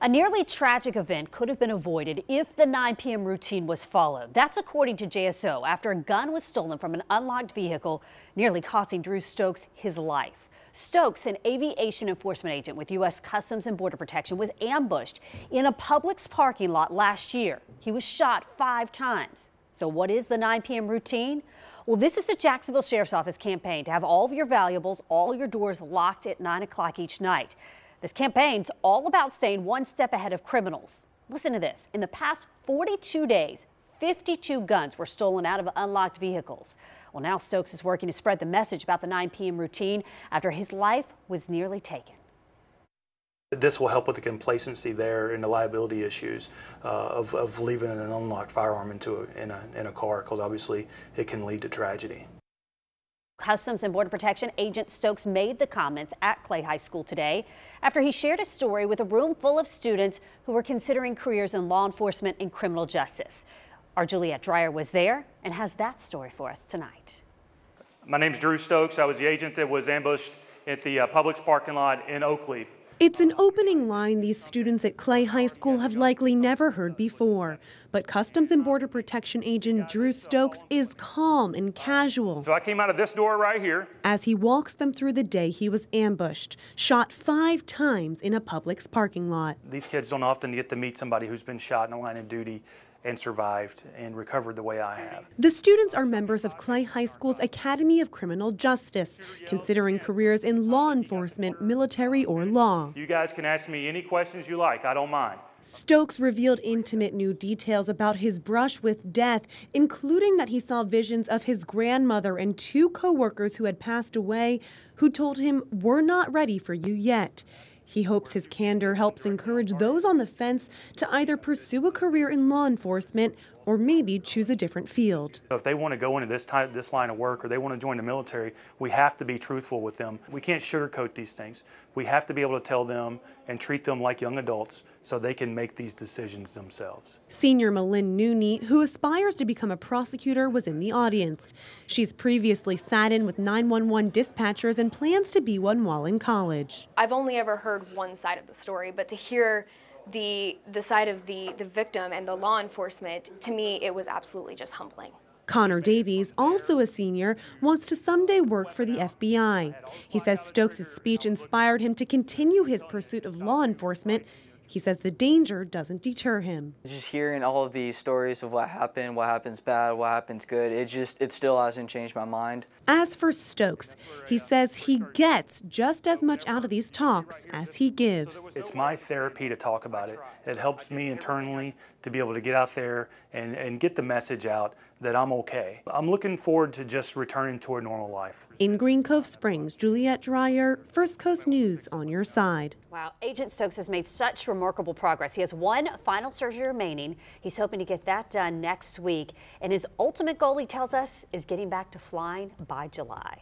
A nearly tragic event could have been avoided if the 9 p.m. routine was followed. That's according to JSO after a gun was stolen from an unlocked vehicle, nearly costing Drew Stokes his life. Stokes, an aviation enforcement agent with U.S. Customs and Border Protection, was ambushed in a Publix parking lot last year. He was shot 5 times. So what is the 9 p.m. routine? Well, this is the Jacksonville Sheriff's Office campaign to have all of your valuables, all your doors locked at 9 o'clock each night. This campaign's all about staying one step ahead of criminals. Listen to this. In the past 42 days, 52 guns were stolen out of unlocked vehicles. Well, now Stokes is working to spread the message about the 9 p.m. routine after his life was nearly taken. This will help with the complacency there and the liability issues of leaving an unlocked firearm in a car, because obviously it can lead to tragedy. Customs and Border Protection agent Stokes made the comments at Clay High School today after he shared a story with a room full of students who were considering careers in law enforcement and criminal justice. Our Juliette Dreyer was there and has that story for us tonight. My name's Drew Stokes. I was the agent that was ambushed at the Publix parking lot in Oakleaf. It's an opening line these students at Clay High School have likely never heard before. But Customs and Border Protection agent Drew Stokes is calm and casual. So I came out of this door right here. As he walks them through the day he was ambushed, shot 5 times in a Publix parking lot. These kids don't often get to meet somebody who's been shot in the line of duty and survived and recovered the way I have. The students are members of Clay High School's Academy of Criminal Justice, considering careers in law enforcement, military, or law. You guys can ask me any questions you like. I don't mind. Stokes revealed intimate new details about his brush with death, including that he saw visions of his grandmother and 2 co-workers who had passed away who told him, "We're not ready for you yet." He hopes his candor helps encourage those on the fence to either pursue a career in law enforcement or maybe choose a different field. So if they want to go into this line of work, or they want to join the military, we have to be truthful with them. We can't sugarcoat these things. We have to be able to tell them and treat them like young adults so they can make these decisions themselves. Senior Malin Nooney, who aspires to become a prosecutor, was in the audience. She's previously sat in with 911 dispatchers and plans to be one while in college. I've only ever heard one side of the story, but to hear the side of the victim and the law enforcement, to me, it was absolutely just humbling. Connor Davies, also a senior, wants to someday work for the FBI. He says Stokes' speech inspired him to continue his pursuit of law enforcement. He says the danger doesn't deter him. Just hearing all of these stories of what happened, what happens bad, what happens good, it still hasn't changed my mind. As for Stokes, he says he gets just as much out of these talks as he gives. It's my therapy to talk about it. It helps me internally to be able to get out there and get the message out that I'm okay. I'm looking forward to just returning to a normal life. In Green Cove Springs, Juliette Dreyer, First Coast News on your side. Wow, Agent Stokes has made such remarkable progress. He has one final surgery remaining. He's hoping to get that done next week. And his ultimate goal, he tells us, is getting back to flying by July.